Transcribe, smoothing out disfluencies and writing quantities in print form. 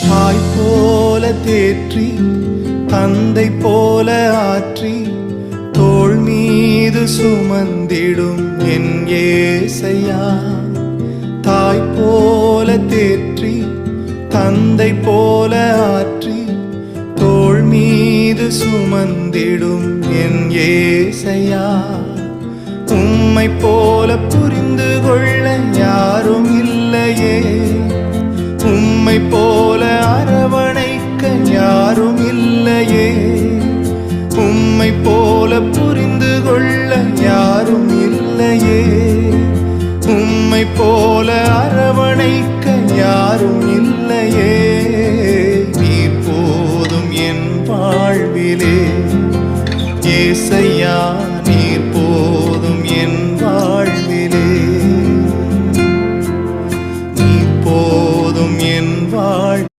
தாய் போல தேற்றி தந்தை போல ஆற்றி தோள் மீது சுமந்திடும் என் ஏசையா. தாய் போல தேற்றி தந்தை போல ஆற்றி தோள் மீது சுமந்திடும் என் ஏசையா. உம்மை போல புரிந்து கொள்ள யாரும் இல்லையே, உம்மை போல அரவணைக்க யாரும் இல்லையே, உம்மை போல புரிந்து கொள்ள யாரும் இல்லையே, உம்மை போல அரவணைக்க யாரும்